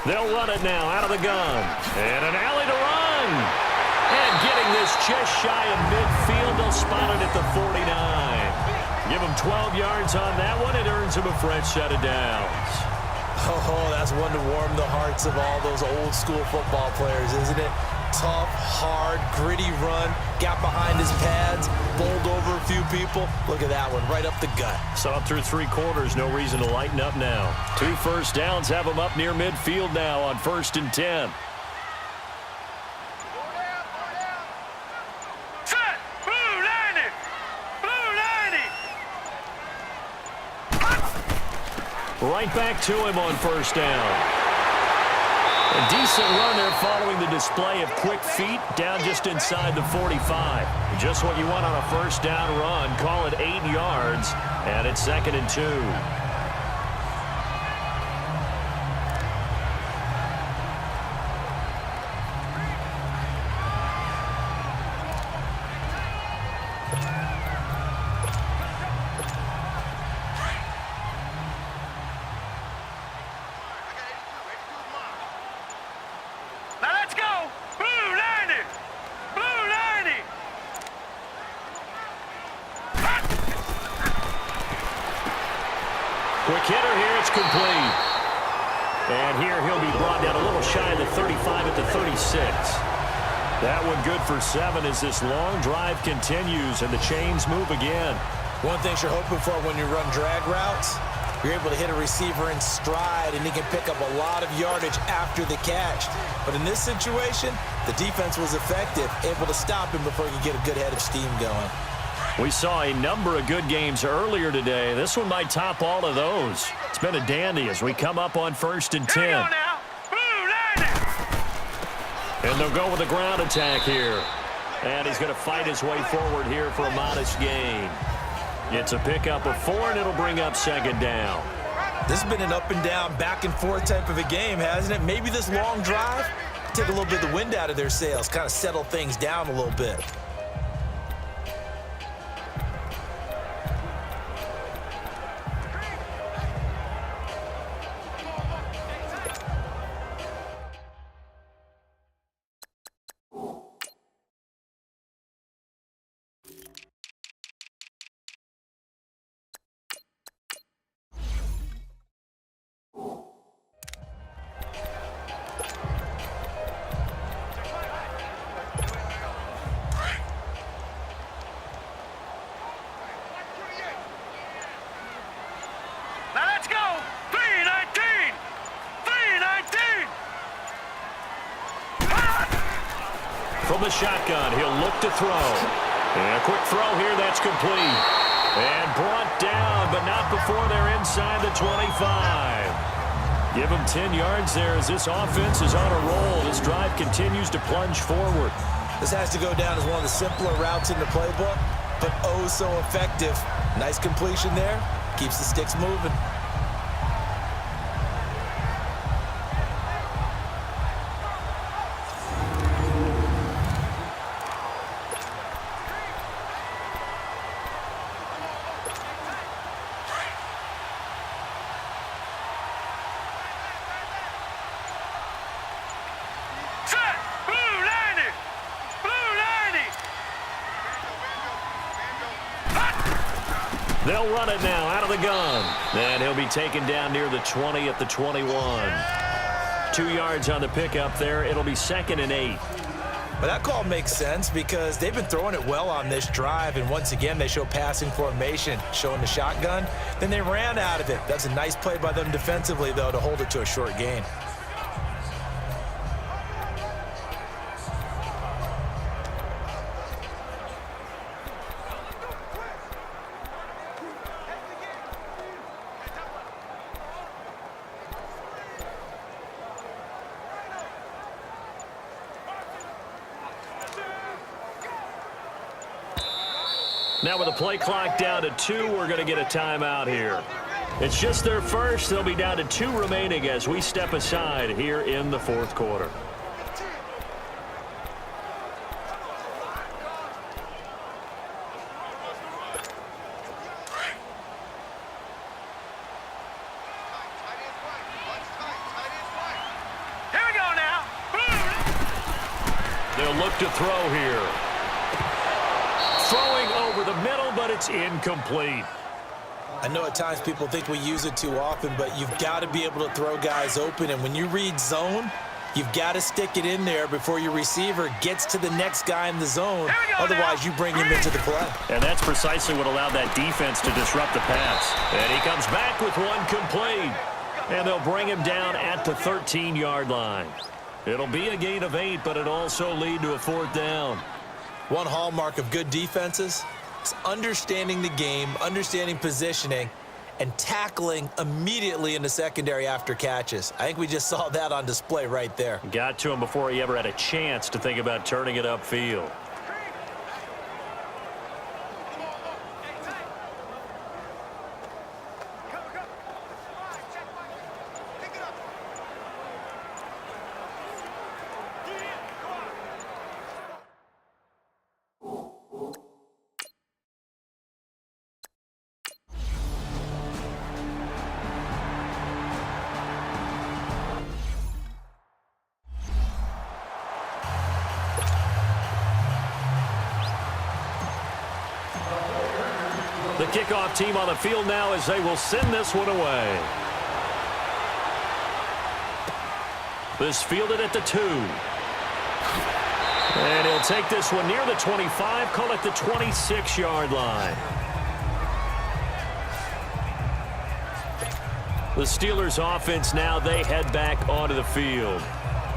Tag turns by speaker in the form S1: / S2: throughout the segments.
S1: They'll run it now out of the gun. And an alley to run. And getting this just shy of midfield, they'll spot it at the 49. Give them 12 yards on that one. It earns them a fresh set of downs.
S2: Oh, that's one to warm the hearts of all those old school football players, isn't it? Tough, hard, gritty run. Got behind his pads, bowled over a few people. Look at that one, right up the gut.
S1: Saw it through 3 quarters. No reason to lighten up now. 2 first downs have them up near midfield now on 1st and 10. Right back to him on 1st down. A decent run there following the display of quick feet down just inside the 45. Just what you want on a 1st down run. Call it 8 yards, and it's 2nd and 2. Quick hitter here, it's complete. And here he'll be brought down a little shy of the 35 at the 36. That one good for 7 as this long drive continues and the chains move again.
S2: One thing you're hoping for when you run drag routes, you're able to hit a receiver in stride and he can pick up a lot of yardage after the catch. But in this situation, the defense was effective, able to stop him before he could get a good head of steam going.
S1: We saw a number of good games earlier today. This one might top all of those. It's been a dandy as we come up on 1st and 10. And they'll go with a ground attack here. And he's going to fight his way forward here for a modest gain. It's a pickup of 4, and it'll bring up 2nd down.
S2: This has been an up and down, back and forth type of a game, hasn't it? Maybe this long drive take a little bit of the wind out of their sails, kind of settle things down a little bit.
S1: From the shotgun, he'll look to throw. And a quick throw here, that's complete. And brought down, but not before they're inside the 25. Give him 10 yards there as this offense is on a roll. This drive continues to plunge forward.
S2: This has to go down as one of the simpler routes in the playbook, but oh so effective. Nice completion there. Keeps the sticks moving.
S1: They'll run it now out of the gun. And he'll be taken down near the 20 at the 21. 2 yards on the pickup there. It'll be 2nd and 8.
S2: But that call makes sense because they've been throwing it well on this drive, and once again they show passing formation, showing the shotgun. Then they ran out of it. That's a nice play by them defensively, though, to hold it to a short gain.
S1: Now with the play clock down to 2, we're going to get a timeout here. It's just their first. They'll be down to 2 remaining as we step aside here in the 4th quarter. look to throw here. Throwing over the middle, but it's incomplete.
S2: I know at times people think we use it too often, but you've got to be able to throw guys open. And when you read zone, you've got to stick it in there before your receiver gets to the next guy in the zone. Otherwise, you bring him into the play.
S1: And that's precisely what allowed that defense to disrupt the pass. And he comes back with one complete. And they'll bring him down at the 13-yard line. It'll be a gain of 8, but it'll also lead to a 4th down.
S2: One hallmark of good defenses is understanding the game, understanding positioning, and tackling immediately in the secondary after catches. I think we just saw that on display right there.
S1: Got to him before he ever had a chance to think about turning it upfield. The kickoff team on the field now as they will send this one away. This fielded at the 2. And he'll take this one near the 25, call it the 26-yard line. The Steelers offense now, they head back onto the field.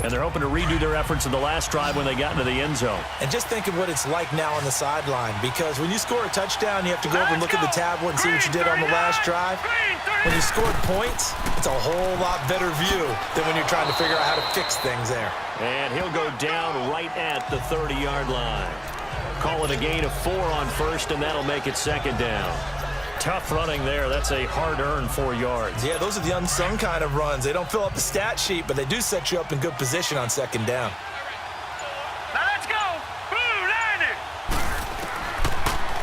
S1: And they're hoping to redo their efforts in the last drive when they got into the end zone.
S2: And just think of what it's like now on the sideline, because when you score a touchdown, you have to go over and look at the tablet and see what you did on the last drive. When you scored points, it's a whole lot better view than when you're trying to figure out how to fix things there.
S1: And he'll go down right at the 30-yard line. Call it a gain of 4 on first, and that'll make it 2nd down. Tough running there. That's a hard-earned 4 yards.
S2: Yeah, those are the unsung kind of runs. They don't fill up the stat sheet, but they do set you up in good position on 2nd down.
S3: Now let's go. Blue landed.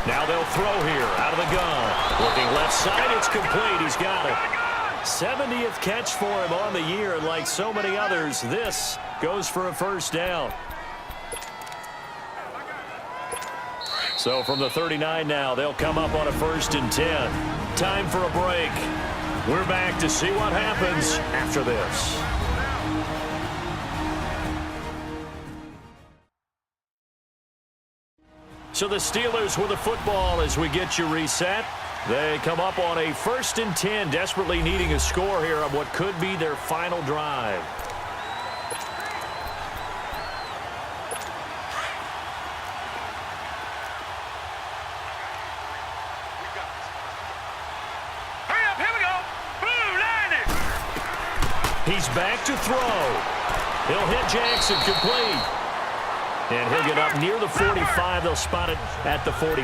S1: Now they'll throw here out of the gun. Looking left side, it's complete. He's got it. 70th catch for him on the year, and like so many others, this goes for a 1st down. So from the 39 now, they'll come up on a 1st and 10. Time for a break. We're back to see what happens after this. So the Steelers with the football as we get you reset. They come up on a 1st and 10, desperately needing a score here on what could be their final drive. He's back to throw. He'll hit Jackson complete. And he'll get up near the 45. They'll spot it at the 44.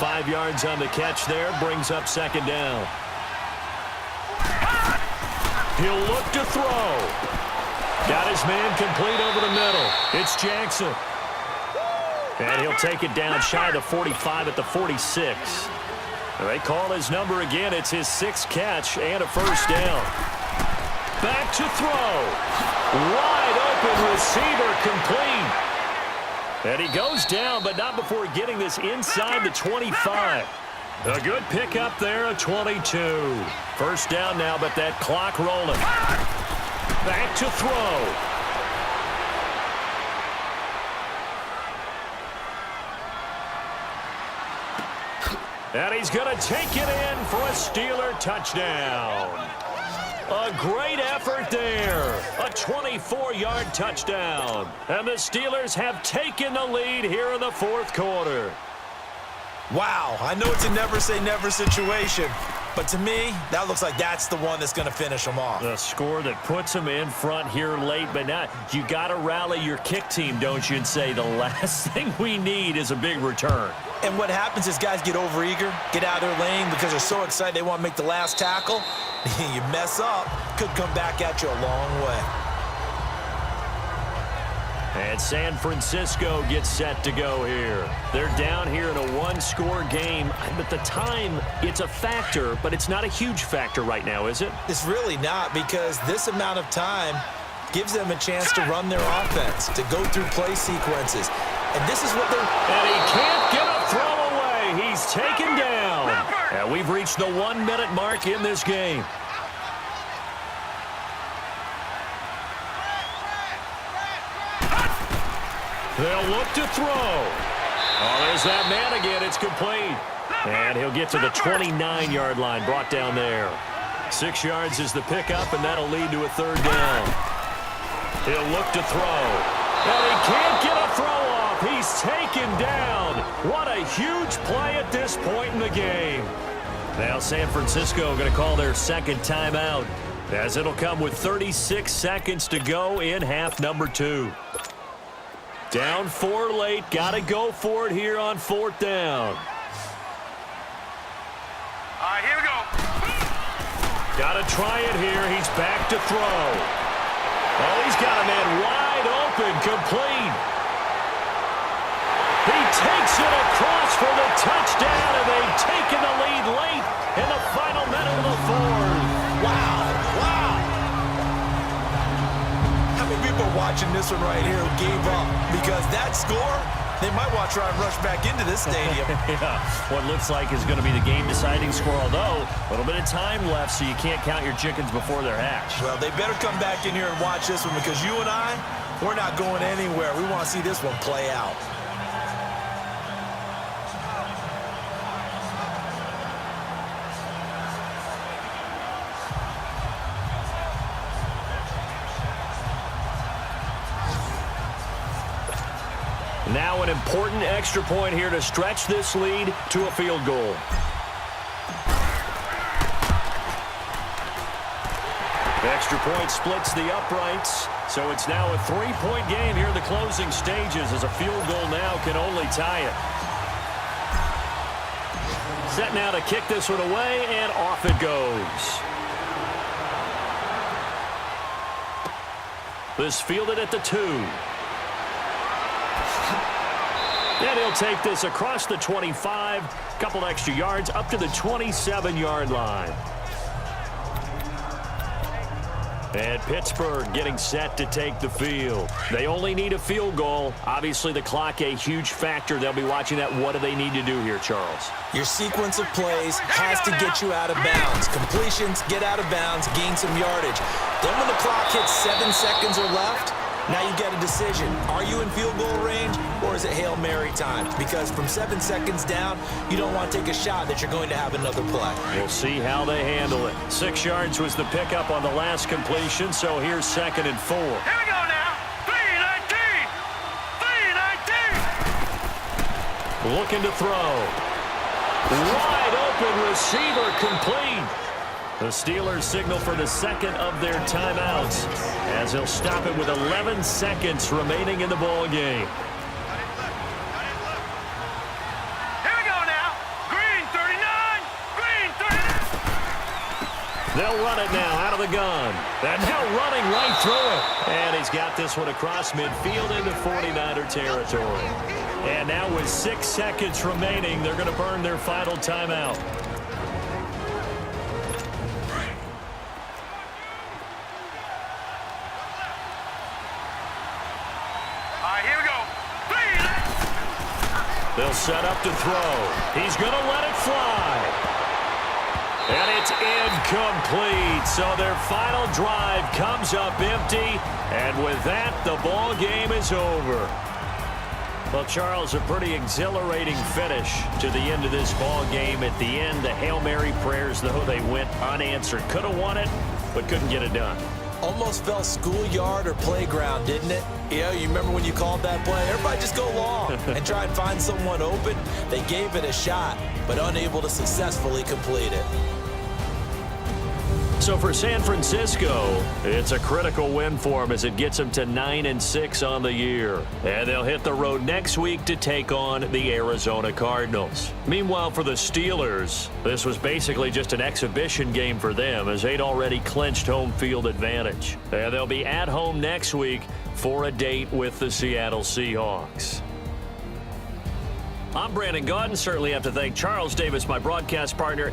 S1: 5 yards on the catch there. Brings up 2nd down. He'll look to throw. Got his man complete over the middle. It's Jackson. And he'll take it down shy of the 45 at the 46. And they call his number again. It's his 6th catch and a 1st down. Back to throw. Wide open receiver complete. And he goes down, but not before getting this inside the 25. A good pickup there, a 22. 1st down now, but that clock rolling. Back to throw. And he's going to take it in for a Steeler touchdown. A great effort there. A 24-yard touchdown. And the Steelers have taken the lead here in the 4th quarter.
S2: Wow, I know it's a never-say-never situation, but to me, that looks like that's the one that's going to finish them off.
S1: The score that puts them in front here late, but not. You got to rally your kick team, don't you, and say the last thing we need is a big return.
S2: And what happens is guys get overeager, get out of their lane because they're so excited they want to make the last tackle. You mess up, could come back at you a long way.
S1: And San Francisco gets set to go here. They're down here in a one-score game. At the time, it's a factor, but it's not a huge factor right now, is it?
S2: It's really not, because this amount of time, gives them a chance to run their offense, to go through play sequences. And this is what they're...
S1: And he can't get a throw away. He's taken down. And we've reached the 1 minute mark in this game. They'll look to throw. Oh, there's that man again. It's complete. And he'll get to the 29-yard line, brought down there. 6 yards is the pickup, and that'll lead to a third down. He'll look to throw. And he can't get a throw off. He's taken down. What a huge play at this point in the game. Now San Francisco going to call their second timeout, as it'll come with 36 seconds to go in half number 2. Down 4 late. Got to go for it here on 4th down.
S3: All right, here we go.
S1: Got to try it here. He's back to throw. Oh, he's got a man wide open, complete. He takes it across for the touchdown, and they've taken the lead late in the final minute of the 4th.
S2: Wow. How many people are watching this one right here who gave up? Because that score, they might want to try and rush back into this stadium.
S1: Yeah, what looks like is going to be the game-deciding score, although a little bit of time left, so you can't count your chickens before they're hatched.
S2: Well, they better come back in here and watch this one, because you and I, we're not going anywhere. We want to see this one play out.
S1: Now an important extra point here to stretch this lead to a field goal. The extra point splits the uprights, so it's now a 3-point game here in the closing stages, as a field goal now can only tie it. Set now to kick this one away, and off it goes. This fielded at the 2. And he'll take this across the 25, couple extra yards, up to the 27-yard line. And Pittsburgh getting set to take the field. They only need a field goal. Obviously, the clock a huge factor. They'll be watching that. What do they need to do here, Charles?
S2: Your sequence of plays has to get you out of bounds. Completions, get out of bounds, gain some yardage. Then when the clock hits 7 seconds or left, now you get a decision. Are you in field goal range, or is it Hail Mary time? Because from 7 seconds down, you don't want to take a shot that you're going to have another play.
S1: We'll see how they handle it. 6 yards was the pickup on the last completion, so here's 2nd and 4.
S3: Here we go now. 3-19. 3-19.
S1: Looking to throw. Wide open receiver, complete. The Steelers signal for the second of their timeouts, as they'll stop it with 11 seconds remaining in the ball game.
S3: Here we go now. Green 39. Green 39.
S1: They'll run it now out of the gun. And now running right through it. And he's got this one across midfield into 49er territory. And now with 6 seconds remaining, they're going to burn their final timeout. They'll set up to throw. He's going to let it fly. And it's incomplete. So their final drive comes up empty. And with that, the ball game is over. Well, Charles, a pretty exhilarating finish to the end of this ball game. At the end, the Hail Mary prayers, though, they went unanswered. Could have won it, but couldn't get it done.
S2: Almost felt schoolyard or playground, didn't it? You remember when you called that play? Everybody just go long and try and find someone open. They gave it a shot, but unable to successfully complete it.
S1: So for San Francisco, it's a critical win for them as it gets them to 9-6 on the year. And they'll hit the road next week to take on the Arizona Cardinals. Meanwhile, for the Steelers, this was basically just an exhibition game for them as they'd already clinched home field advantage. And they'll be at home next week for a date with the Seattle Seahawks. I'm Brandon Gaudin. Certainly have to thank Charles Davis, my broadcast partner.